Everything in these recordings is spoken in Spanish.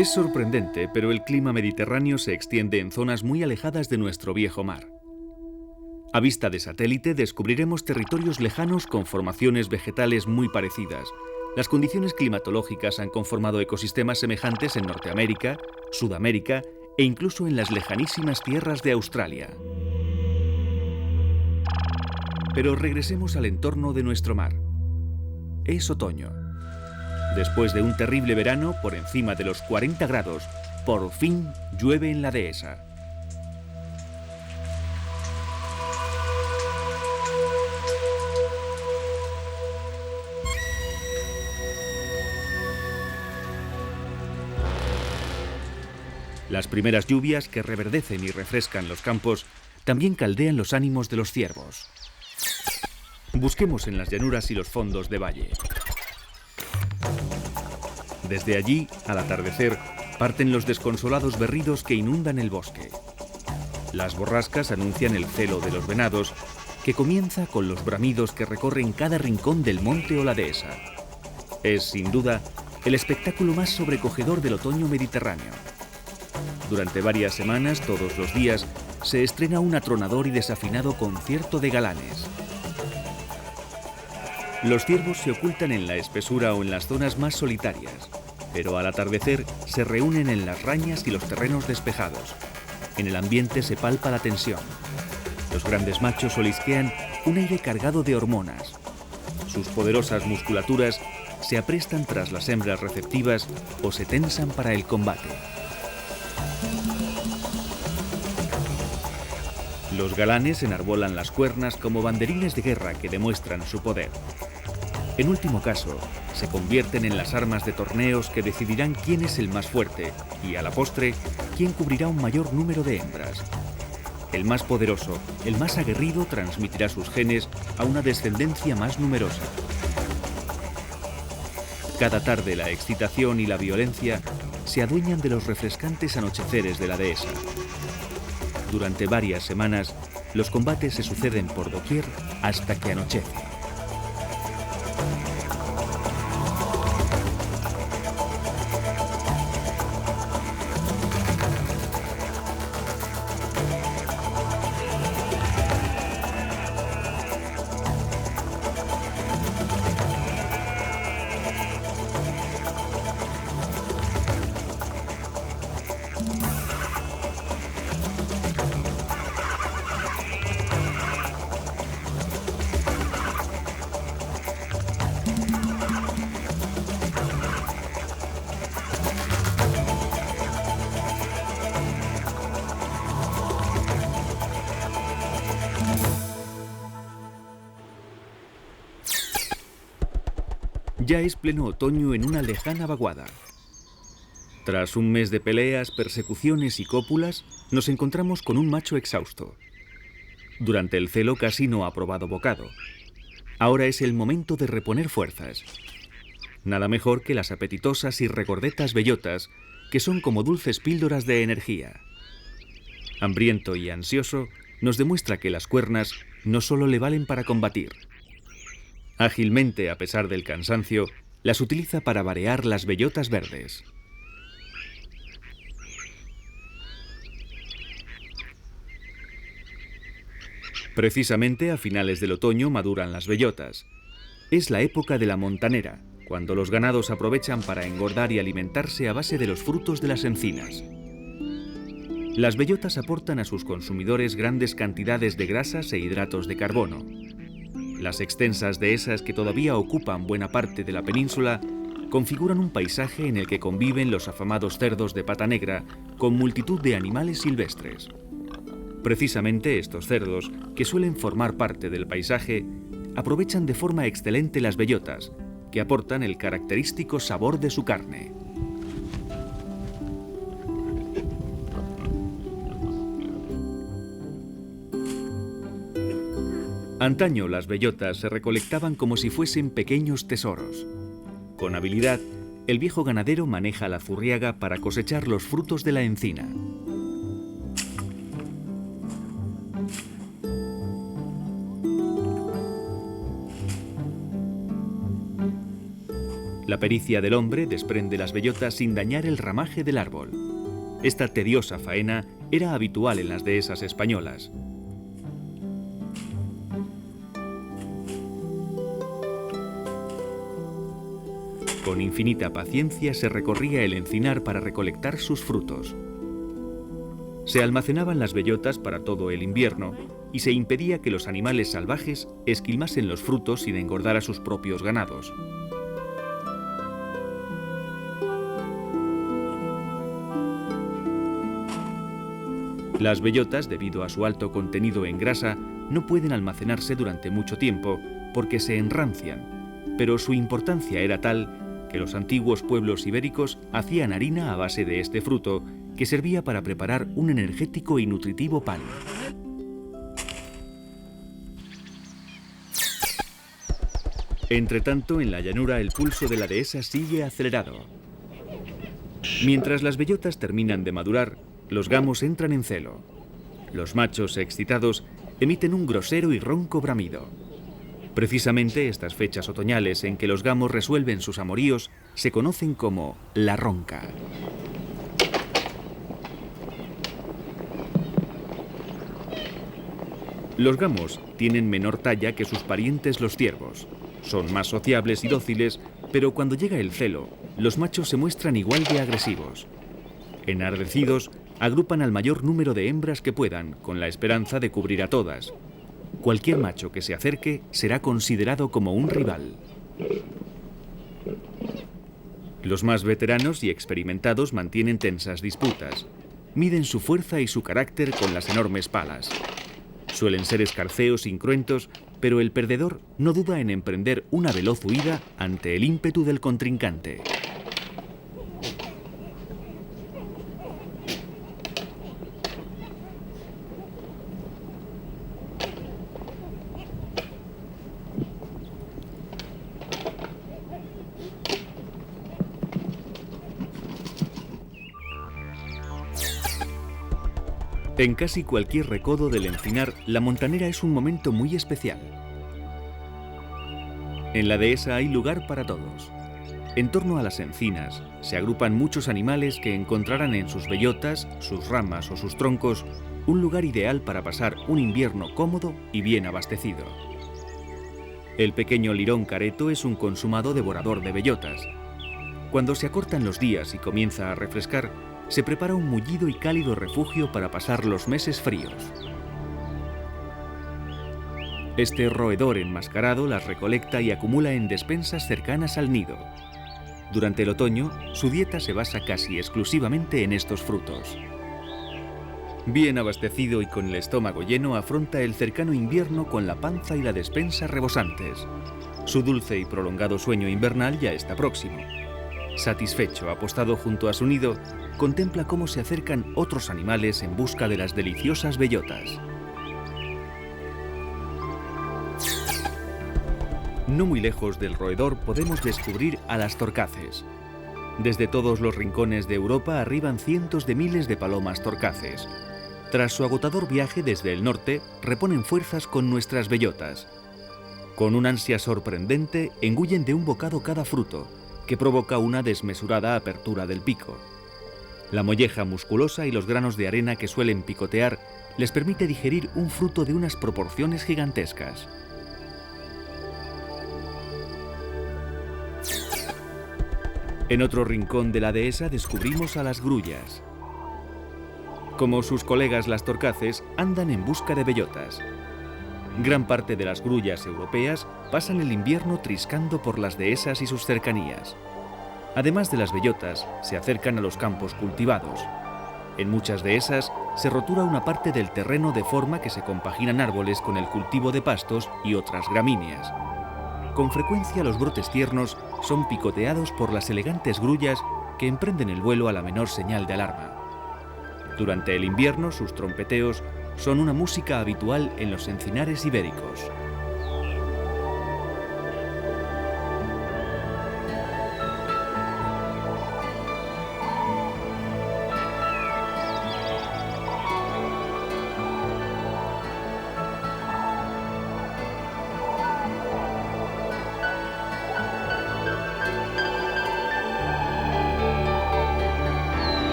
Es sorprendente, pero el clima mediterráneo se extiende en zonas muy alejadas de nuestro viejo mar. A vista de satélite descubriremos territorios lejanos con formaciones vegetales muy parecidas. Las condiciones climatológicas han conformado ecosistemas semejantes en Norteamérica, Sudamérica e incluso en las lejanísimas tierras de Australia. Pero regresemos al entorno de nuestro mar. Es otoño. Después de un terrible verano por encima de los 40 grados, por fin llueve en la dehesa. Las primeras lluvias que reverdecen y refrescan los campos también caldean los ánimos de los ciervos. Busquemos en las llanuras y los fondos de valle. Desde allí, al atardecer, parten los desconsolados berridos que inundan el bosque. Las borrascas anuncian el celo de los venados, que comienza con los bramidos que recorren cada rincón del monte o la dehesa. Es, sin duda, el espectáculo más sobrecogedor del otoño mediterráneo. Durante varias semanas, todos los días, se estrena un atronador y desafinado concierto de galanes. Los ciervos se ocultan en la espesura o en las zonas más solitarias, pero al atardecer se reúnen en las rañas y los terrenos despejados. En el ambiente se palpa la tensión. Los grandes machos olisquean un aire cargado de hormonas. Sus poderosas musculaturas se aprestan tras las hembras receptivas o se tensan para el combate. Los galanes enarbolan las cuernas como banderines de guerra que demuestran su poder. En último caso, se convierten en las armas de torneos que decidirán quién es el más fuerte y, a la postre, quién cubrirá un mayor número de hembras. El más poderoso, el más aguerrido, transmitirá sus genes a una descendencia más numerosa. Cada tarde la excitación y la violencia se adueñan de los refrescantes anocheceres de la dehesa. Durante varias semanas, los combates se suceden por doquier hasta que anochece. Ya es pleno otoño en una lejana vaguada. Tras un mes de peleas, persecuciones y cópulas, nos encontramos con un macho exhausto. Durante el celo casi no ha probado bocado. Ahora es el momento de reponer fuerzas. Nada mejor que las apetitosas y regordetas bellotas, que son como dulces píldoras de energía. Hambriento y ansioso, nos demuestra que las cuernas no solo le valen para combatir. Ágilmente, a pesar del cansancio, las utiliza para varear las bellotas verdes. Precisamente a finales del otoño maduran las bellotas. Es la época de la montanera, cuando los ganados aprovechan para engordar y alimentarse a base de los frutos de las encinas. Las bellotas aportan a sus consumidores grandes cantidades de grasas e hidratos de carbono. Las extensas dehesas que todavía ocupan buena parte de la península configuran un paisaje en el que conviven los afamados cerdos de pata negra con multitud de animales silvestres. Precisamente estos cerdos, que suelen formar parte del paisaje, aprovechan de forma excelente las bellotas, que aportan el característico sabor de su carne. Antaño las bellotas se recolectaban como si fuesen pequeños tesoros. Con habilidad, el viejo ganadero maneja la zurriaga para cosechar los frutos de la encina. La pericia del hombre desprende las bellotas sin dañar el ramaje del árbol. Esta tediosa faena era habitual en las dehesas españolas. Con infinita paciencia se recorría el encinar para recolectar sus frutos. Se almacenaban las bellotas para todo el invierno y se impedía que los animales salvajes esquilmasen los frutos sin engordar a sus propios ganados. Las bellotas, debido a su alto contenido en grasa, no pueden almacenarse durante mucho tiempo porque se enrancian, pero su importancia era tal que los antiguos pueblos ibéricos hacían harina a base de este fruto que servía para preparar un energético y nutritivo pan. Entretanto, en la llanura el pulso de la dehesa sigue acelerado. Mientras las bellotas terminan de madurar, los gamos entran en celo. Los machos excitados emiten un grosero y ronco bramido. Precisamente estas fechas otoñales en que los gamos resuelven sus amoríos se conocen como la ronca. Los gamos tienen menor talla que sus parientes los ciervos. Son más sociables y dóciles, pero cuando llega el celo, los machos se muestran igual de agresivos. Enardecidos, agrupan al mayor número de hembras que puedan, con la esperanza de cubrir a todas. Cualquier macho que se acerque será considerado como un rival. Los más veteranos y experimentados mantienen tensas disputas. Miden su fuerza y su carácter con las enormes palas. Suelen ser escarceos y cruentos, pero el perdedor no duda en emprender una veloz huida ante el ímpetu del contrincante. En casi cualquier recodo del encinar, la montanera es un momento muy especial. En la dehesa hay lugar para todos. En torno a las encinas se agrupan muchos animales que encontrarán en sus bellotas, sus ramas o sus troncos un lugar ideal para pasar un invierno cómodo y bien abastecido. El pequeño lirón careto es un consumado devorador de bellotas. Cuando se acortan los días y comienza a refrescar, se prepara un mullido y cálido refugio para pasar los meses fríos. Este roedor enmascarado las recolecta y acumula en despensas cercanas al nido. Durante el otoño, su dieta se basa casi exclusivamente en estos frutos. Bien abastecido y con el estómago lleno, afronta el cercano invierno con la panza y la despensa rebosantes. Su dulce y prolongado sueño invernal ya está próximo. Satisfecho, apostado junto a su nido, contempla cómo se acercan otros animales en busca de las deliciosas bellotas. No muy lejos del roedor podemos descubrir a las torcaces. Desde todos los rincones de Europa arriban cientos de miles de palomas torcaces. Tras su agotador viaje desde el norte, reponen fuerzas con nuestras bellotas. Con una ansia sorprendente, engullen de un bocado cada fruto, que provoca una desmesurada apertura del pico. La molleja musculosa y los granos de arena que suelen picotear les permite digerir un fruto de unas proporciones gigantescas. En otro rincón de la dehesa descubrimos a las grullas. Como sus colegas las torcaces, andan en busca de bellotas. Gran parte de las grullas europeas pasan el invierno triscando por las dehesas y sus cercanías. Además de las bellotas, se acercan a los campos cultivados. En muchas dehesas se rotura una parte del terreno de forma que se compaginan árboles con el cultivo de pastos y otras gramíneas. Con frecuencia los brotes tiernos son picoteados por las elegantes grullas que emprenden el vuelo a la menor señal de alarma. Durante el invierno sus trompeteos son una música habitual en los encinares ibéricos.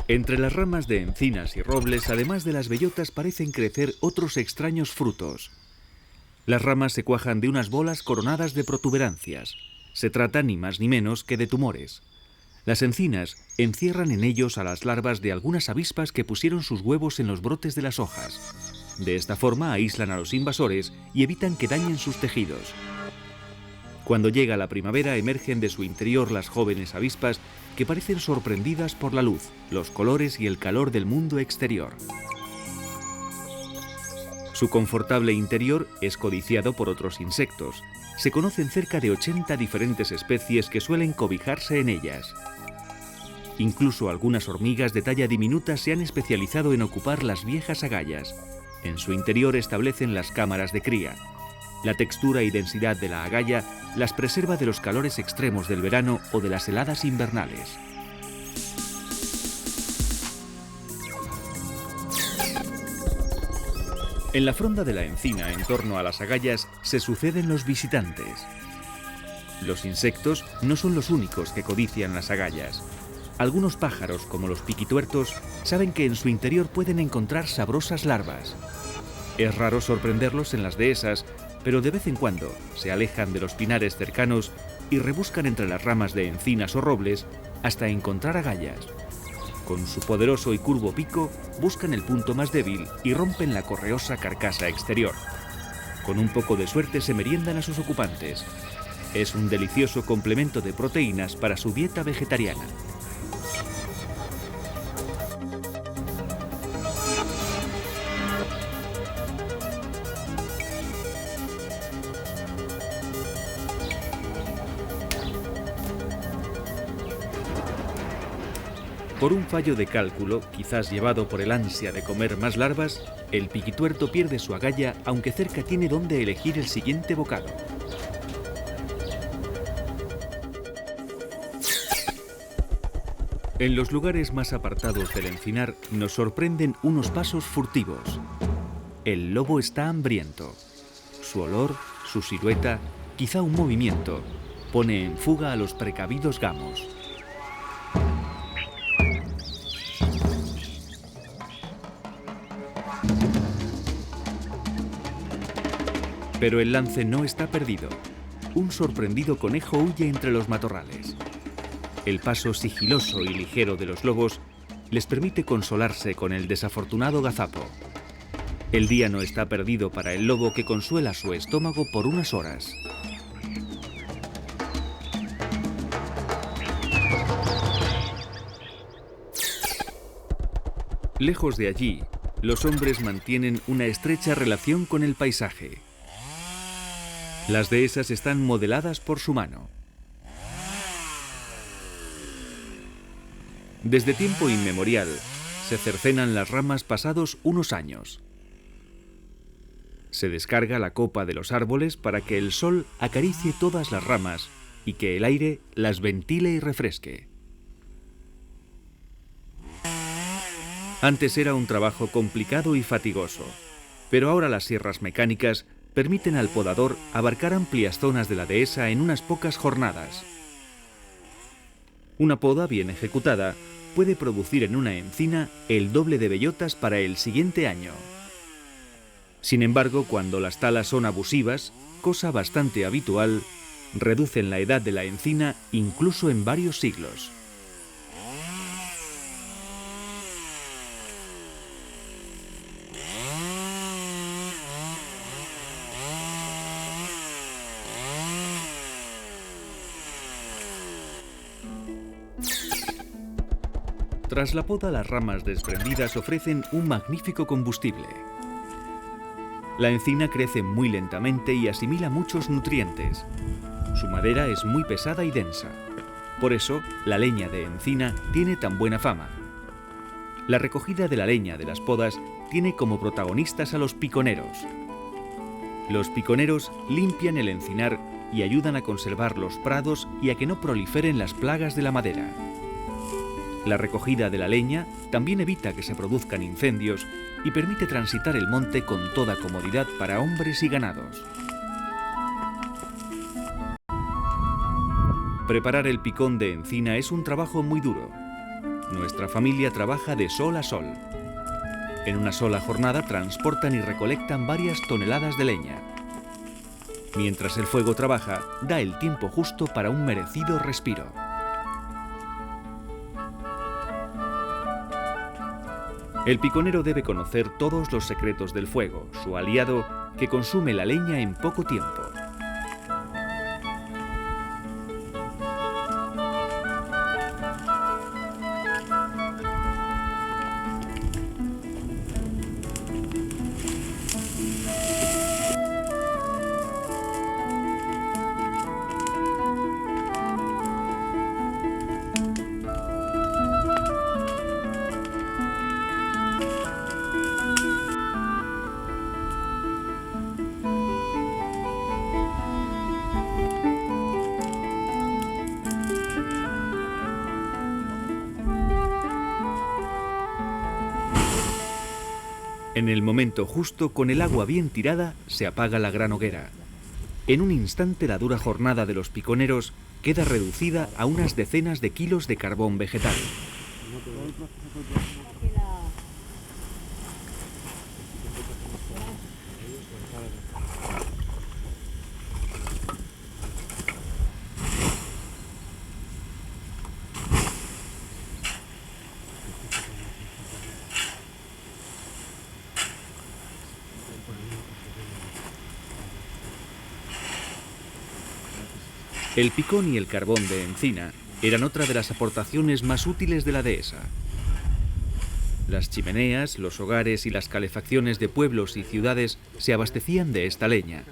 Entre las ramas de encinas y robles, además de las bellotas, parecen crecer otros extraños frutos. Las ramas se cuajan de unas bolas coronadas de protuberancias. Se trata ni más ni menos que de tumores. Las encinas encierran en ellos a las larvas de algunas avispas que pusieron sus huevos en los brotes de las hojas. De esta forma aíslan a los invasores y evitan que dañen sus tejidos. Cuando llega la primavera, emergen de su interior las jóvenes avispas que parecen sorprendidas por la luz, los colores y el calor del mundo exterior. Su confortable interior es codiciado por otros insectos. Se conocen cerca de 80 diferentes especies que suelen cobijarse en ellas. Incluso algunas hormigas de talla diminuta se han especializado en ocupar las viejas agallas. En su interior establecen las cámaras de cría. La textura y densidad de la agalla las preserva de los calores extremos del verano o de las heladas invernales. En la fronda de la encina, en torno a las agallas, se suceden los visitantes. Los insectos no son los únicos que codician las agallas. Algunos pájaros, como los piquituertos, saben que en su interior pueden encontrar sabrosas larvas. Es raro sorprenderlos en las dehesas, pero de vez en cuando se alejan de los pinares cercanos y rebuscan entre las ramas de encinas o robles hasta encontrar agallas. Con su poderoso y curvo pico, buscan el punto más débil y rompen la correosa carcasa exterior. Con un poco de suerte se meriendan a sus ocupantes. Es un delicioso complemento de proteínas para su dieta vegetariana. Por un fallo de cálculo, quizás llevado por el ansia de comer más larvas, el piquituerto pierde su agalla, aunque cerca tiene donde elegir el siguiente bocado. En los lugares más apartados del encinar nos sorprenden unos pasos furtivos. El lobo está hambriento. Su olor, su silueta, quizá un movimiento, pone en fuga a los precavidos gamos. Pero el lance no está perdido. Un sorprendido conejo huye entre los matorrales. El paso sigiloso y ligero de los lobos les permite consolarse con el desafortunado gazapo. El día no está perdido para el lobo, que consuela su estómago por unas horas. Lejos de allí, los hombres mantienen una estrecha relación con el paisaje. Las dehesas están modeladas por su mano. Desde tiempo inmemorial, se cercenan las ramas pasados unos años. Se descarga la copa de los árboles para que el sol acaricie todas las ramas y que el aire las ventile y refresque. Antes era un trabajo complicado y fatigoso, pero ahora las sierras mecánicas permiten al podador abarcar amplias zonas de la dehesa en unas pocas jornadas. Una poda bien ejecutada puede producir en una encina el doble de bellotas para el siguiente año. Sin embargo, cuando las talas son abusivas, cosa bastante habitual, reducen la edad de la encina incluso en varios siglos. Tras la poda, las ramas desprendidas ofrecen un magnífico combustible. La encina crece muy lentamente y asimila muchos nutrientes. Su madera es muy pesada y densa. Por eso, la leña de encina tiene tan buena fama. La recogida de la leña de las podas tiene como protagonistas a los piconeros. Los piconeros limpian el encinar y ayudan a conservar los prados y a que no proliferen las plagas de la madera. La recogida de la leña también evita que se produzcan incendios y permite transitar el monte con toda comodidad para hombres y ganados. Preparar el picón de encina es un trabajo muy duro. nuestra familia trabaja de sol a sol. En una sola jornada transportan y recolectan varias toneladas de leña. Mientras el fuego trabaja, da el tiempo justo para un merecido respiro. El piconero debe conocer todos los secretos del fuego, su aliado, que consume la leña en poco tiempo. En el momento justo, con el agua bien tirada, se apaga la gran hoguera. En un instante la dura jornada de los piconeros queda reducida a unas decenas de kilos de carbón vegetal. El picón y el carbón de encina eran otra de las aportaciones más útiles de la dehesa. Las chimeneas, los hogares y las calefacciones de pueblos y ciudades se abastecían de esta leña.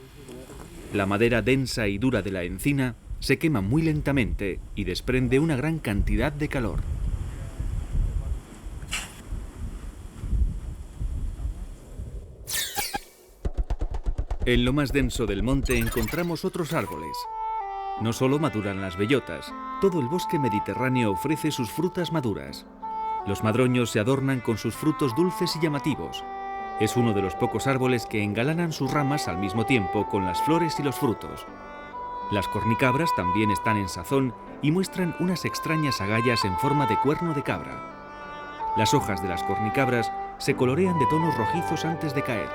La madera densa y dura de la encina se quema muy lentamente y desprende una gran cantidad de calor. En lo más denso del monte encontramos otros árboles. No solo maduran las bellotas, todo el bosque mediterráneo ofrece sus frutas maduras. Los madroños se adornan con sus frutos dulces y llamativos. Es uno de los pocos árboles que engalanan sus ramas al mismo tiempo con las flores y los frutos. Las cornicabras también están en sazón y muestran unas extrañas agallas en forma de cuerno de cabra. Las hojas de las cornicabras se colorean de tonos rojizos antes de caer.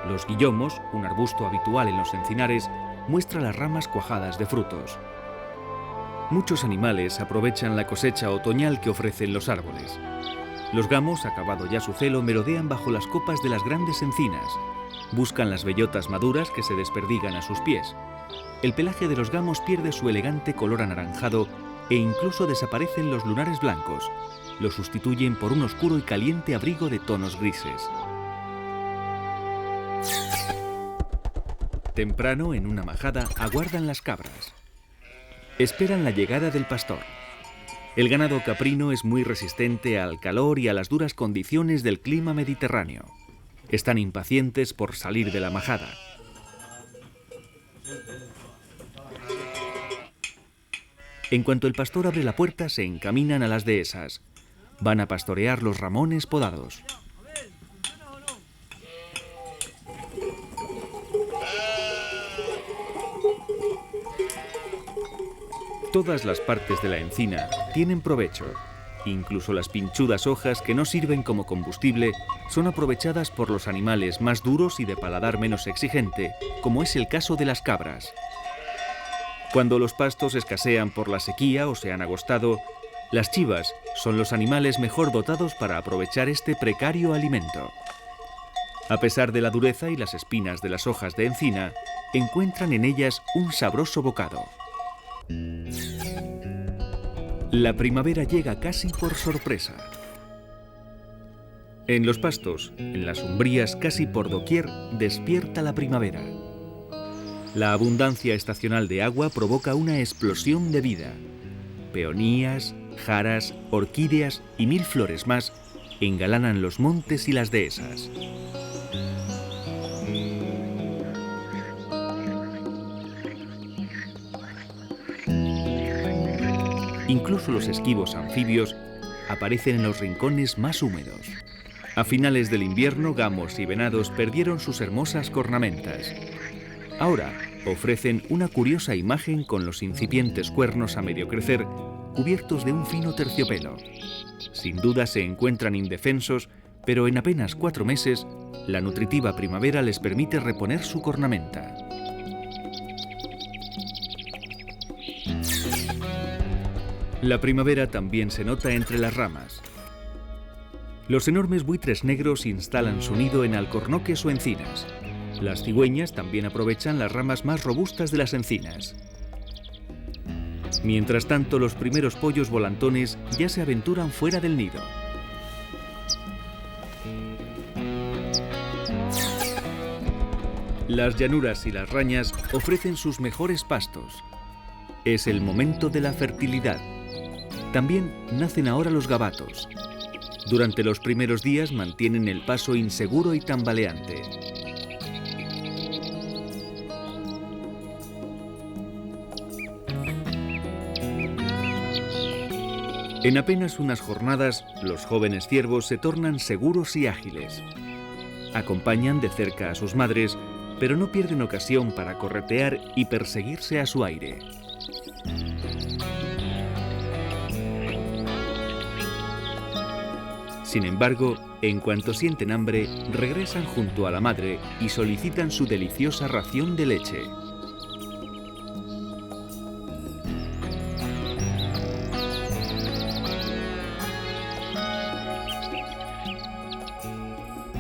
Los guillomos, un arbusto habitual en los encinares, muestra las ramas cuajadas de frutos. Muchos animales aprovechan la cosecha otoñal que ofrecen los árboles. Los gamos, acabado ya su celo, merodean bajo las copas de las grandes encinas. Buscan las bellotas maduras que se desperdigan a sus pies. El pelaje de los gamos pierde su elegante color anaranjado e incluso desaparecen los lunares blancos. Lo sustituyen por un oscuro y caliente abrigo de tonos grises. Temprano, en una majada, aguardan las cabras. Esperan la llegada del pastor. El ganado caprino es muy resistente al calor y a las duras condiciones del clima mediterráneo. Están impacientes por salir de la majada. En cuanto el pastor abre la puerta, se encaminan a las dehesas. Van a pastorear los ramones podados. Todas las partes de la encina tienen provecho. Incluso las pinchudas hojas que no sirven como combustible son aprovechadas por los animales más duros y de paladar menos exigente, como es el caso de las cabras. Cuando los pastos escasean por la sequía o se han agostado, las chivas son los animales mejor dotados para aprovechar este precario alimento. A pesar de la dureza y las espinas de las hojas de encina, encuentran en ellas un sabroso bocado. La primavera llega casi por sorpresa. En los pastos, en las umbrías, casi por doquier, despierta la primavera. La abundancia estacional de agua provoca una explosión de vida. Peonías, jaras, orquídeas y 1000 flores más engalanan los montes y las dehesas. Incluso los esquivos anfibios aparecen en los rincones más húmedos. A finales del invierno, gamos y venados perdieron sus hermosas cornamentas. Ahora ofrecen una curiosa imagen con los incipientes cuernos a medio crecer, cubiertos de un fino terciopelo. Sin duda se encuentran indefensos, pero en apenas 4 meses, la nutritiva primavera les permite reponer su cornamenta. La primavera también se nota entre las ramas. Los enormes buitres negros instalan su nido en alcornoques o encinas. Las cigüeñas también aprovechan las ramas más robustas de las encinas. Mientras tanto, los primeros pollos volantones ya se aventuran fuera del nido. Las llanuras y las rañas ofrecen sus mejores pastos. Es el momento de la fertilidad. También nacen ahora los gabatos. Durante los primeros días mantienen el paso inseguro y tambaleante. En apenas unas jornadas, los jóvenes ciervos se tornan seguros y ágiles. Acompañan de cerca a sus madres, pero no pierden ocasión para corretear y perseguirse a su aire. Sin embargo, en cuanto sienten hambre, regresan junto a la madre y solicitan su deliciosa ración de leche.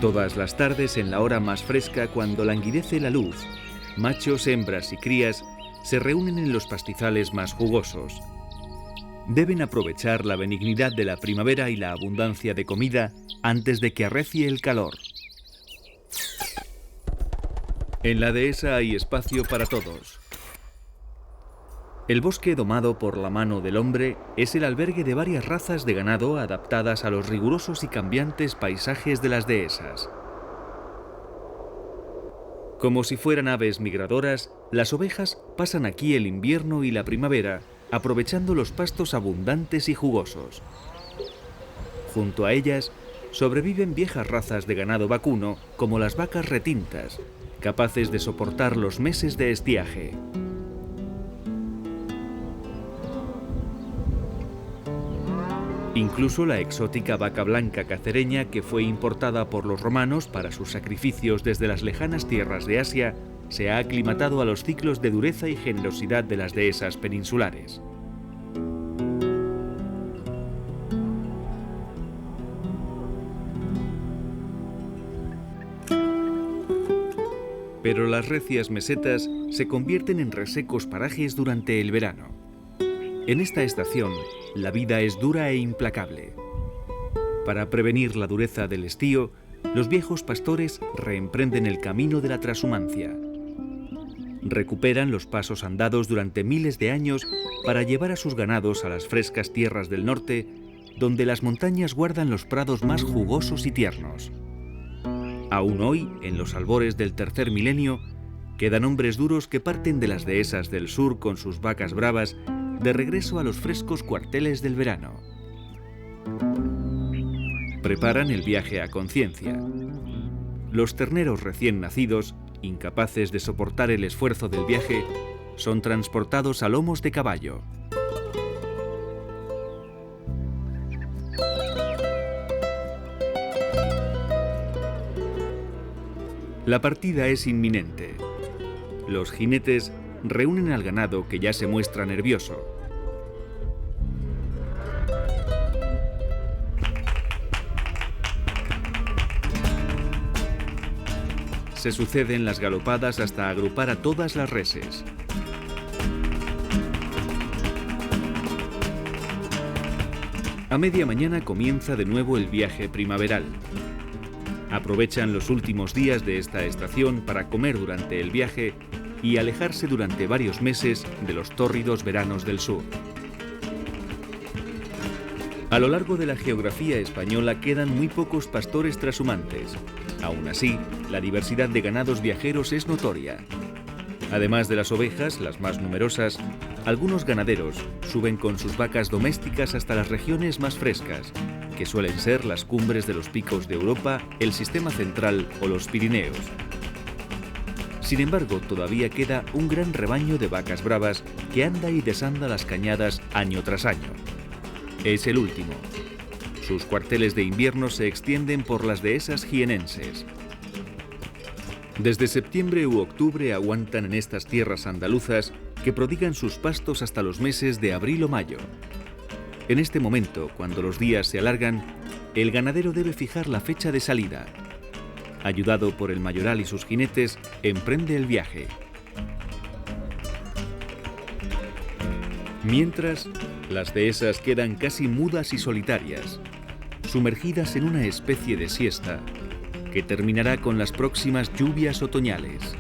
Todas las tardes, en la hora más fresca, cuando languidece la luz, machos, hembras y crías se reúnen en los pastizales más jugosos. Deben aprovechar la benignidad de la primavera y la abundancia de comida antes de que arrecie el calor. En la dehesa hay espacio para todos. El bosque domado por la mano del hombre es el albergue de varias razas de ganado adaptadas a los rigurosos y cambiantes paisajes de las dehesas. Como si fueran aves migradoras, las ovejas pasan aquí el invierno y la primavera, aprovechando los pastos abundantes y jugosos. Junto a ellas sobreviven viejas razas de ganado vacuno como las vacas retintas, capaces de soportar los meses de estiaje. Incluso la exótica vaca blanca cacereña, que fue importada por los romanos para sus sacrificios desde las lejanas tierras de Asia, se ha aclimatado a los ciclos de dureza y generosidad de las dehesas peninsulares. Pero las recias mesetas se convierten en resecos parajes durante el verano. En esta estación, la vida es dura e implacable. Para prevenir la dureza del estío, los viejos pastores reemprenden el camino de la trashumancia. Recuperan los pasos andados durante miles de años para llevar a sus ganados a las frescas tierras del norte, donde las montañas guardan los prados más jugosos y tiernos. Aún hoy, en los albores del tercer milenio, quedan hombres duros que parten de las dehesas del sur con sus vacas bravas de regreso a los frescos cuarteles del verano. Preparan el viaje a conciencia. Los terneros recién nacidos, incapaces de soportar el esfuerzo del viaje, son transportados a lomos de caballo. La partida es inminente. Los jinetes reúnen al ganado que ya se muestra nervioso. Se suceden las galopadas hasta agrupar a todas las reses. A media mañana comienza de nuevo el viaje primaveral. Aprovechan los últimos días de esta estación para comer durante el viaje y alejarse durante varios meses de los tórridos veranos del sur. A lo largo de la geografía española quedan muy pocos pastores trashumantes. Aún así, la diversidad de ganados viajeros es notoria. Además de las ovejas, las más numerosas, algunos ganaderos suben con sus vacas domésticas hasta las regiones más frescas, que suelen ser las cumbres de los picos de Europa, el Sistema Central o los Pirineos. Sin embargo, todavía queda un gran rebaño de vacas bravas que anda y desanda las cañadas año tras año. Es el último. Sus cuarteles de invierno se extienden por las dehesas jienenses. Desde septiembre u octubre aguantan en estas tierras andaluzas que prodigan sus pastos hasta los meses de abril o mayo. En este momento, cuando los días se alargan, el ganadero debe fijar la fecha de salida. Ayudado por el mayoral y sus jinetes, emprende el viaje. Mientras, las dehesas quedan casi mudas y solitarias, sumergidas en una especie de siesta que terminará con las próximas lluvias otoñales.